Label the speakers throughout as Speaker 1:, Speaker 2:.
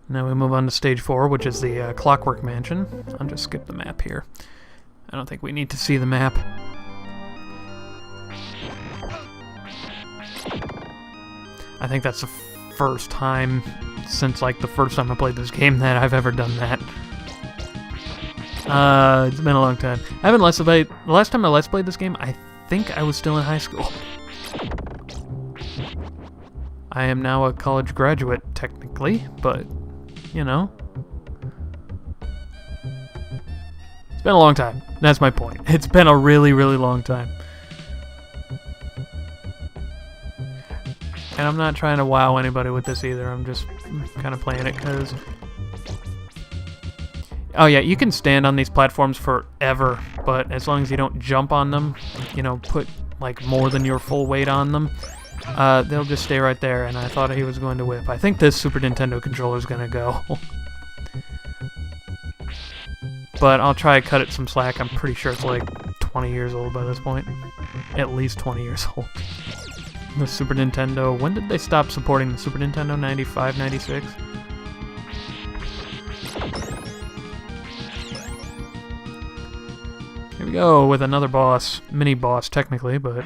Speaker 1: Now we move on to stage 4, which is the Clockwork Mansion. I'll just skip the map here. I don't think we need to see the map. I think that's the first time since, like, the first time I played this game that I've ever done that. It's been a long time. I haven't Let's Played... The last time I Let's Played this game, I think I was still in high school. I am now a college graduate, technically, but, you know. It's been a long time. That's my point. It's been a really, really long time. And I'm not trying to wow anybody with this either. I'm just kind of playing it because... Oh yeah, you can stand on these platforms forever, but as long as you don't jump on them, you know, put like more than your full weight on them, they'll just stay right there, and I thought he was going to whip. I think this Super Nintendo controller is going to go. But I'll try to cut it some slack. I'm pretty sure it's like 20 years old by this point. At least 20 years old. The Super Nintendo, when did they stop supporting the Super Nintendo? 95, 96? Here we go with another boss. Mini-boss, technically, but...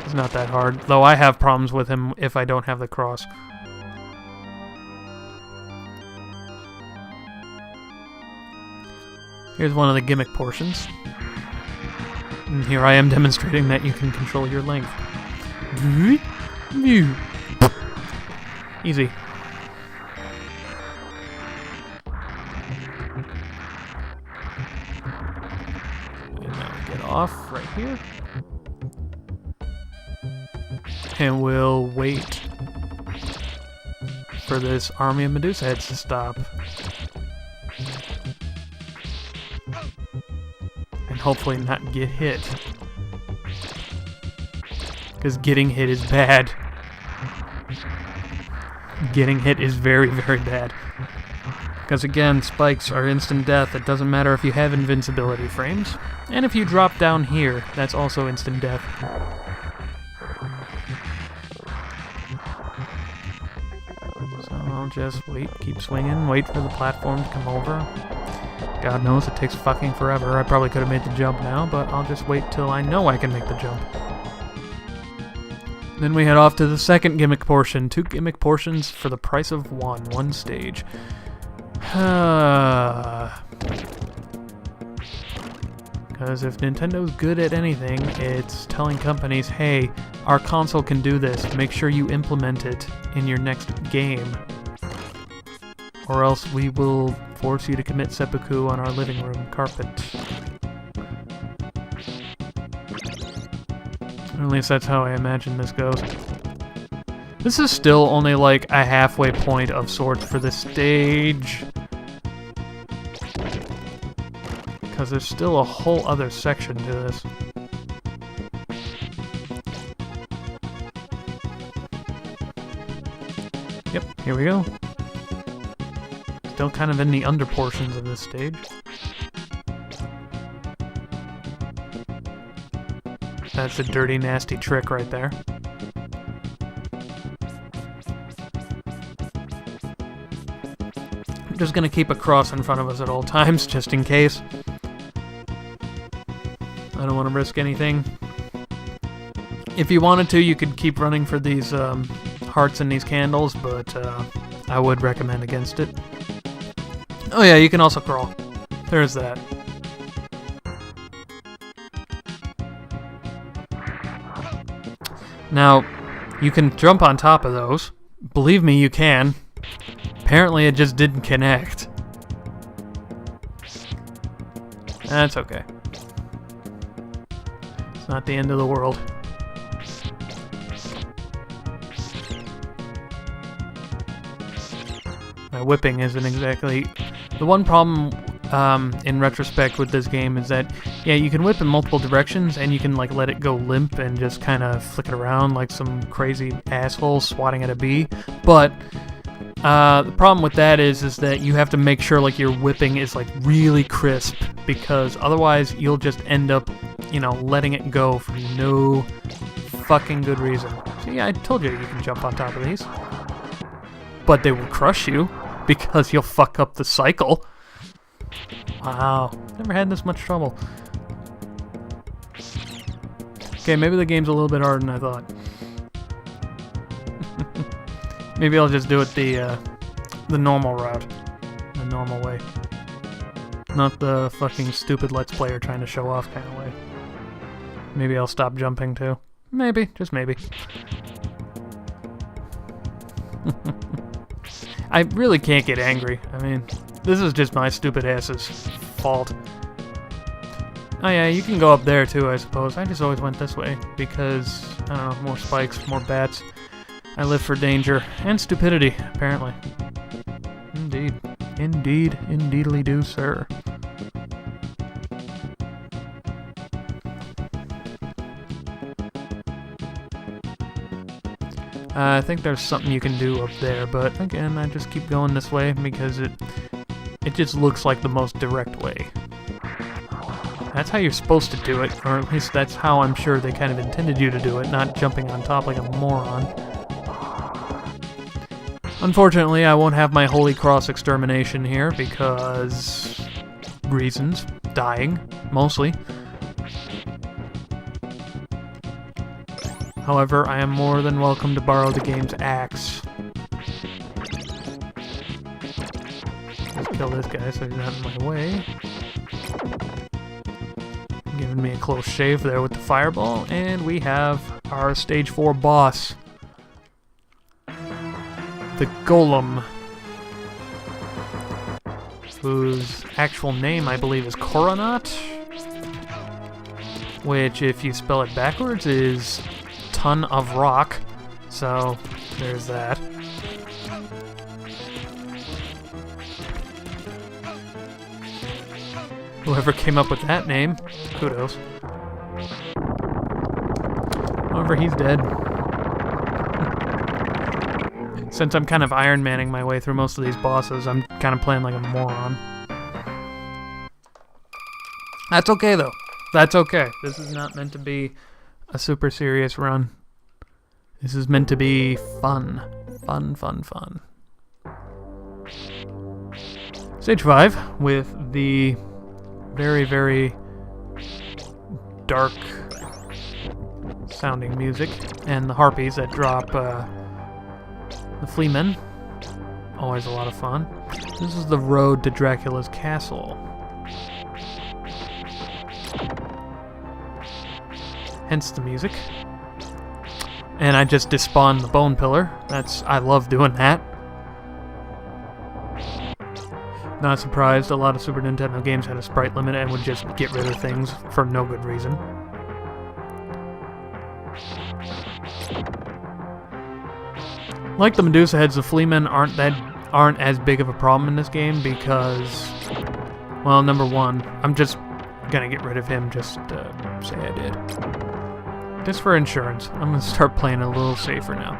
Speaker 1: It's not that hard, though I have problems with him if I don't have the cross. Here's one of the gimmick portions. And here I am demonstrating that you can control your length. Easy. And now we get off right here. And we'll wait for this army of Medusa heads to stop. And hopefully not get hit. Because getting hit is bad. Getting hit is very, very bad. Because again, spikes are instant death. It doesn't matter if you have invincibility frames. And if you drop down here, that's also instant death. So I'll just wait, keep swinging, wait for the platform to come over. God knows it takes fucking forever. I probably could have made the jump now, but I'll just wait till I know I can make the jump. Then we head off to the second gimmick portion. 2 gimmick portions for the price of one stage. Because if Nintendo's good at anything, it's telling companies, hey, our console can do this. Make sure you implement it in your next game. Or else we will force you to commit seppuku on our living room carpet. Or at least that's how I imagine this goes. This is still only like a halfway point of sorts for this stage. Because there's still a whole other section to this. Yep, here we go. Still kind of in the under portions of this stage. That's a dirty, nasty trick right there. I'm just gonna keep a cross in front of us at all times, just in case. I don't want to risk anything. If you wanted to, you could keep running for these hearts and these candles, but I would recommend against it. Oh yeah, you can also crawl. There's that. Now, you can jump on top of those. Believe me, you can. Apparently it just didn't connect. That's okay. It's not the end of the world. My whipping isn't exactly... The one problem, in retrospect with this game is that, yeah, you can whip in multiple directions, and you can, like, let it go limp and just kind of flick it around like some crazy asshole swatting at a bee. But the problem with that is that you have to make sure, like, your whipping is, like, really crisp, because otherwise you'll just end up, you know, letting it go for no fucking good reason. See, I told you you can jump on top of these. But they will crush you, because you'll fuck up the cycle. Wow, never had this much trouble. Okay, maybe the game's a little bit harder than I thought. Maybe I'll just do it the normal route. The normal way. Not the fucking stupid Let's Player trying to show off kind of way. Maybe I'll stop jumping too. Maybe, just maybe. I really can't get angry. I mean, this is just my stupid ass's fault. Oh yeah, you can go up there too, I suppose. I just always went this way because, I don't know, more spikes, more bats. I live for danger and stupidity, apparently. Indeed. Indeed, indeedly do, sir. I think there's something you can do up there, but again, I just keep going this way because it just looks like the most direct way. That's how you're supposed to do it, or at least that's how I'm sure they kind of intended you to do it, not jumping on top like a moron. Unfortunately, I won't have my Holy Cross extermination here because... reasons. Dying, mostly. However, I am more than welcome to borrow the game's axe. Let's kill this guy so he's not in my way. Giving me a close shave there with the fireball, and we have our stage 4 boss. The Golem, whose actual name I believe is Coronat, which if you spell it backwards is ton of rock, so there's that. Whoever came up with that name, kudos. However, he's dead. Since I'm kind of Iron Manning my way through most of these bosses, I'm kind of playing like a moron. That's okay, though. That's okay. This is not meant to be a super serious run. This is meant to be fun. Fun, fun, fun. Stage 5, with the very, very dark sounding music, and the harpies that drop the fleamen. Always a lot of fun. This is the road to Dracula's castle. Hence the music. And I just despawned the bone pillar. I love doing that. Not surprised, a lot of Super Nintendo games had a sprite limit and would just get rid of things for no good reason. Like the Medusa heads, the Fleamen aren't as big of a problem in this game because, well, number one, I'm just gonna get rid of him just to say I did. Just for insurance. I'm gonna start playing a little safer now.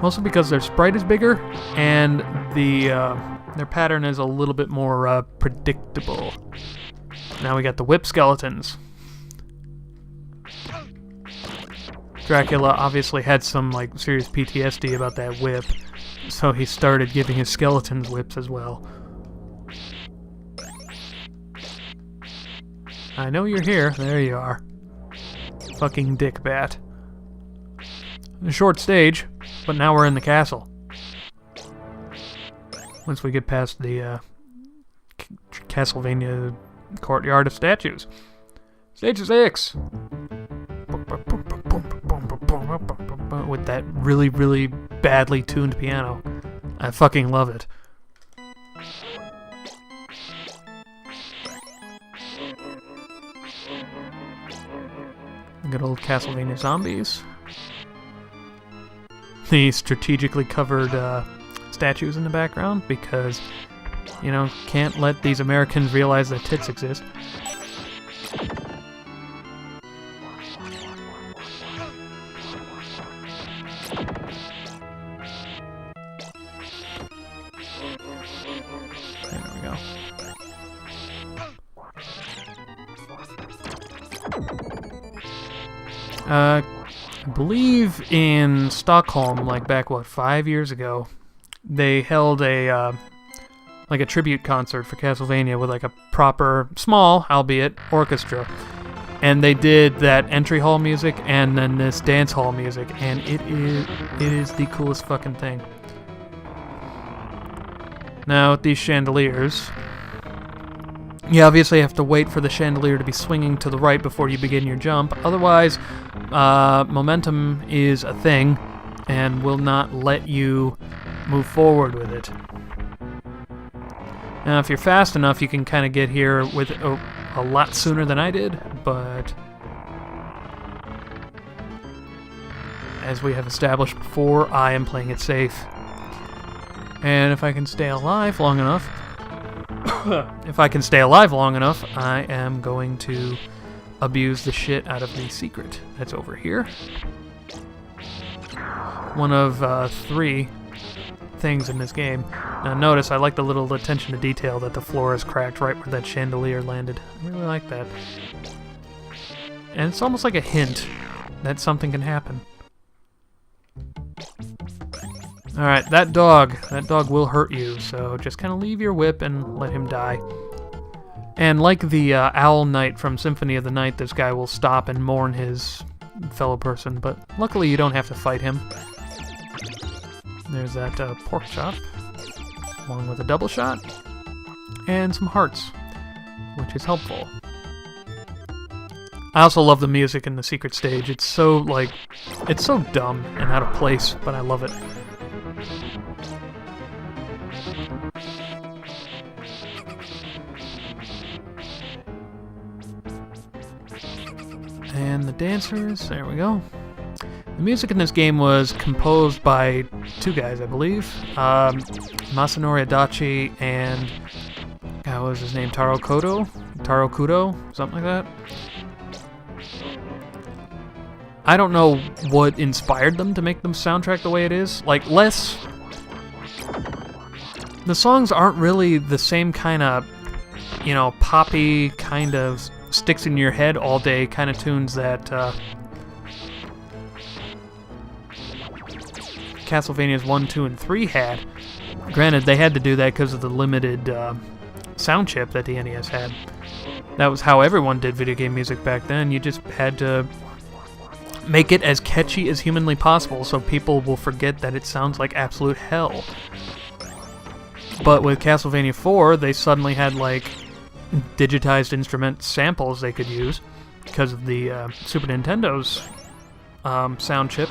Speaker 1: Mostly because their sprite is bigger and their pattern is a little bit more predictable. Now we got the whip skeletons. Dracula obviously had some serious PTSD about that whip, so he started giving his skeletons whips as well. I know you're here. There you are. Fucking dick bat. A short stage, but now we're in the castle. Once we get past the Castlevania Courtyard of Statues. Stage 6! With that really, really badly tuned piano. I fucking love it. Good old Castlevania zombies. The strategically covered statues in the background because, you know, can't let these Americans realize that tits exist. There we go. I believe in Stockholm, like back, what, 5 years ago, they held a, like a tribute concert for Castlevania with like a proper, small, albeit, orchestra. And they did that entry hall music and then this dance hall music, and it is the coolest fucking thing. Now, with these chandeliers, you obviously have to wait for the chandelier to be swinging to the right before you begin your jump. Otherwise, momentum is a thing and will not let you move forward with it. Now, if you're fast enough, you can kind of get here with a lot sooner than I did, but as we have established before, I am playing it safe. And if I can stay alive long enough, I am going to abuse the shit out of the secret that's over here. One of 3 things in this game. Now notice I like the little attention to detail that the floor is cracked right where that chandelier landed. I really like that. And it's almost like a hint that something can happen. Alright, that dog will hurt you, so just kind of leave your whip and let him die. And like the Owl Knight from Symphony of the Night, this guy will stop and mourn his fellow person, but luckily you don't have to fight him. There's that pork chop, along with a double shot, and some hearts, which is helpful. I also love the music in the secret stage. It's so, it's so dumb and out of place, but I love it. And the dancers, there we go. The music in this game was composed by 2 guys, I believe. Masanori Adachi and... what was his name? Taro Kudo? Something like that. I don't know what inspired them to make the soundtrack the way it is. Like, less... The songs aren't really the same kind of, you know, poppy, kind of sticks in your head all day kind of tunes that Castlevanias 1, 2, and 3 had. Granted, they had to do that because of the limited sound chip that the NES had. That was how everyone did video game music back then. You just had to make it as catchy as humanly possible so people will forget that it sounds like absolute hell. But with Castlevania 4, they suddenly had, like, digitized instrument samples they could use because of the Super Nintendo's sound chip.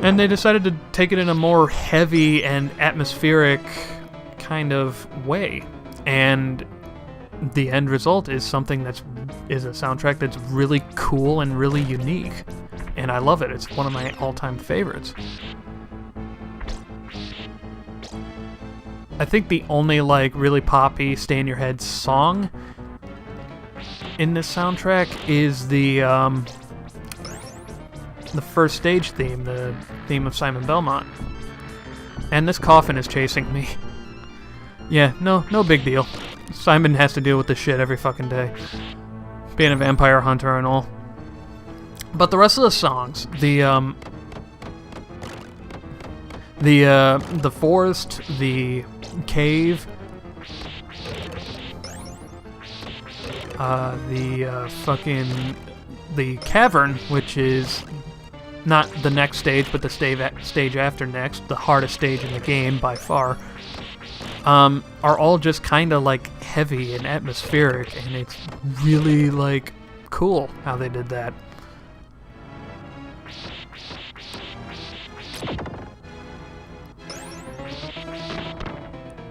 Speaker 1: And they decided to take it in a more heavy and atmospheric kind of way. And the end result is something is a soundtrack that's really cool and really unique. And I love it. It's one of my all-time favorites. I think the only, like, really poppy, stay-in-your-head song in this soundtrack is the first stage theme, the theme of Simon Belmont. And this coffin is chasing me. Yeah, no big deal. Simon has to deal with this shit every fucking day. Being a vampire hunter and all. But the rest of the songs, the forest, the cave, the cavern, which is not the next stage, but the stage after next, the hardest stage in the game by far, are all just kind of like heavy and atmospheric, and it's really like cool how they did that.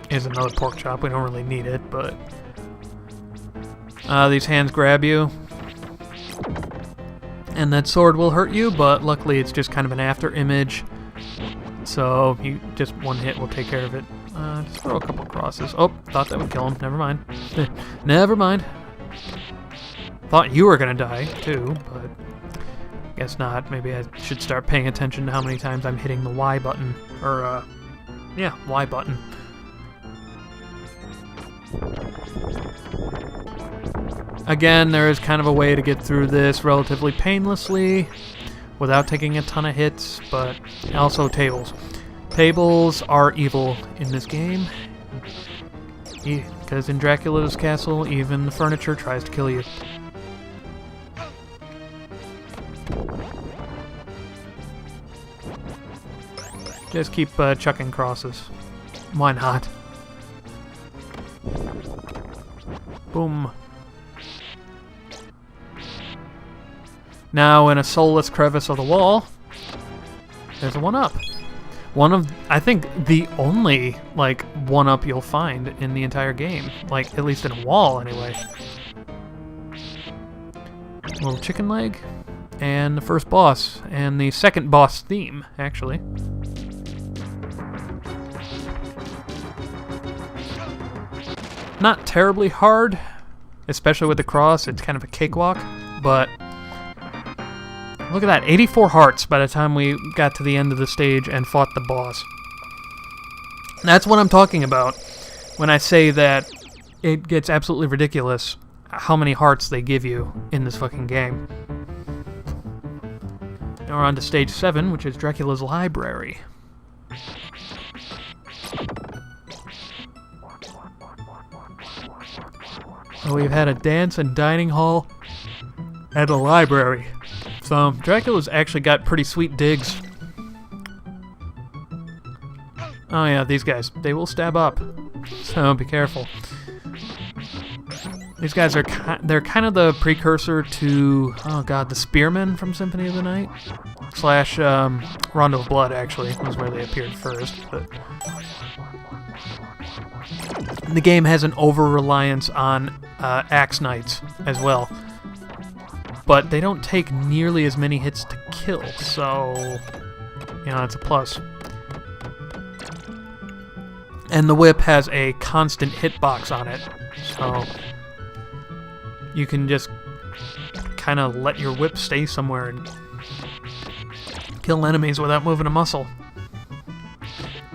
Speaker 1: Here's another pork chop. We don't really need it, but these hands grab you. And that sword will hurt you, but luckily it's just kind of an after image. So just one hit will take care of it. Just throw a couple crosses. Oh, thought that would kill him. Never mind. Never mind. Thought you were gonna die too, but guess not. Maybe I should start paying attention to how many times I'm hitting the Y button. Or, yeah, Y button. Again, there is kind of a way to get through this relatively painlessly without taking a ton of hits, but also tables. Tables are evil in this game, because in Dracula's castle, even the furniture tries to kill you. Just keep chucking crosses. Why not? Boom. Now, in a soulless crevice of the wall, there's a 1-up. One of, I think, the only, like, 1-up you'll find in the entire game. Like, at least in a wall, anyway. A little chicken leg. And the first boss. And the second boss theme, actually. Not terribly hard, especially with the cross. It's kind of a cakewalk, but look at that, 84 hearts by the time we got to the end of the stage and fought the boss. That's what I'm talking about when I say that it gets absolutely ridiculous how many hearts they give you in this fucking game. Now we're on to stage 7, which is Dracula's Library. So we've had a dance and dining hall and a library. So Dracula's actually got pretty sweet digs. Oh yeah, these guys. They will stab up. So be careful. These guys are they're kind of the precursor to, oh god, the Spearmen from Symphony of the Night. Slash Rondo of Blood, actually, was where they appeared first. But the game has an over-reliance on Axe Knights as well. But they don't take nearly as many hits to kill, so, you know, it's a plus. And the whip has a constant hitbox on it, so you can just kind of let your whip stay somewhere and kill enemies without moving a muscle.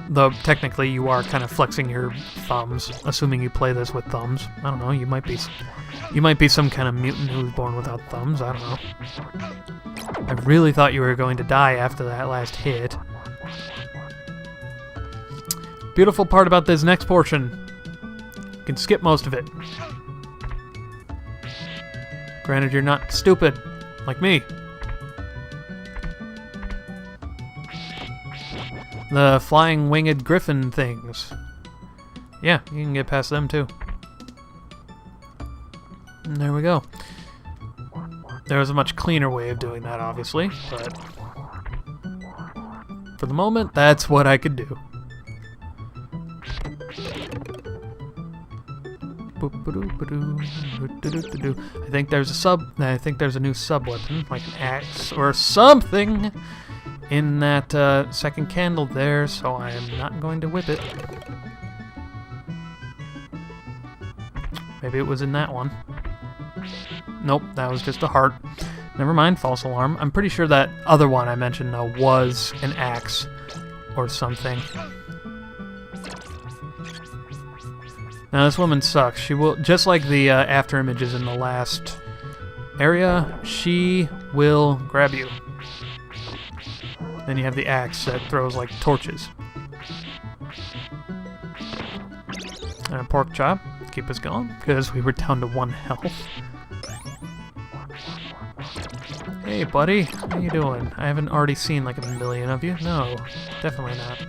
Speaker 1: Though technically you are kind of flexing your thumbs, assuming you play this with thumbs. I don't know, you might be some kind of mutant who's born without thumbs, I don't know. I really thought you were going to die after that last hit. Beautiful part about this next portion, you can skip most of it. Granted, you're not stupid, like me. The flying winged griffin things. Yeah, you can get past them too. And there we go. There was a much cleaner way of doing that, obviously, but for the moment, that's what I could do. I think there's a new sub weapon, like an axe or something, in that second candle there, so I am not going to whip it. Maybe it was in that one. Nope, that was just a heart. Never mind, false alarm. I'm pretty sure that other one I mentioned, though, was an axe or something. Now, this woman sucks. She will, just like the after images in the last area, she will grab you. Then you have the axe that throws like torches. And a pork chop. Keep us going, because we were down to 1 health. Hey, buddy. How you doing? I haven't already seen like a million of you. No, definitely not.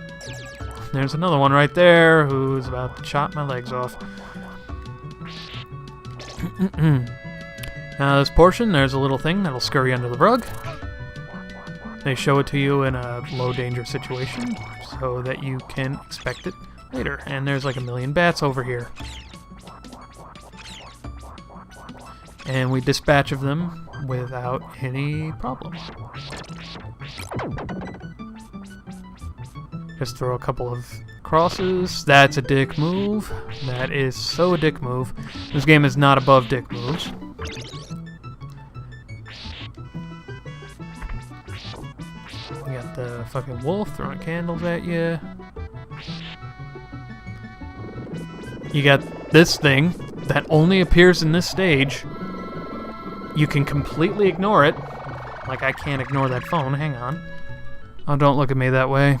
Speaker 1: There's another one right there who's about to chop my legs off. Now this portion, there's a little thing that'll scurry under the rug. They show it to you in a low danger situation so that you can expect it later. And there's like a million bats over here. And we dispatch of them without any problem. Just throw a couple of crosses. That's a dick move. That is so a dick move. This game is not above dick moves. We got the fucking wolf throwing candles at you. You got this thing that only appears in this stage. you can completely ignore it. Like I can't ignore that phone. Hang on. Oh, don't look at me that way.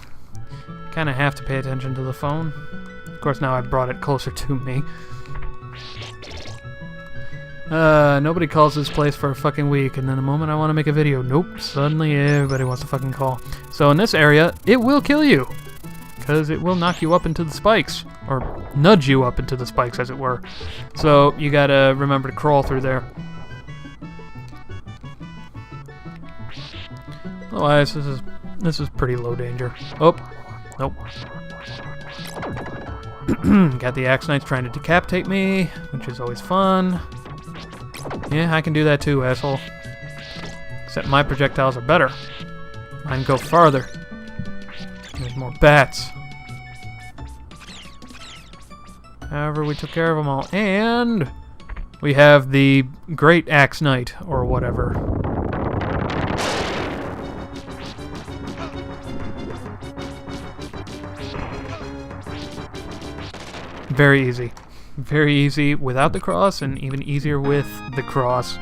Speaker 1: Kind of have to pay attention to the phone. Of course, now I've brought it closer to me. Nobody calls this place for a fucking week, and then the moment I want to make a video, nope, suddenly everybody wants to fucking call. So in this area, it will kill you, because it will knock you up into the spikes, or nudge you up into the spikes, as it were. So you gotta remember to crawl through there. Otherwise, this is pretty low danger. Oh, nope. Got the Axe Knights trying to decapitate me, which is always fun. Yeah, I can do that too, asshole. Except my projectiles are better. Mine go farther. There's more bats. However, we took care of them all. And we have the Great Axe Knight, or whatever. Very easy. Very easy without the cross, and even easier with the cross.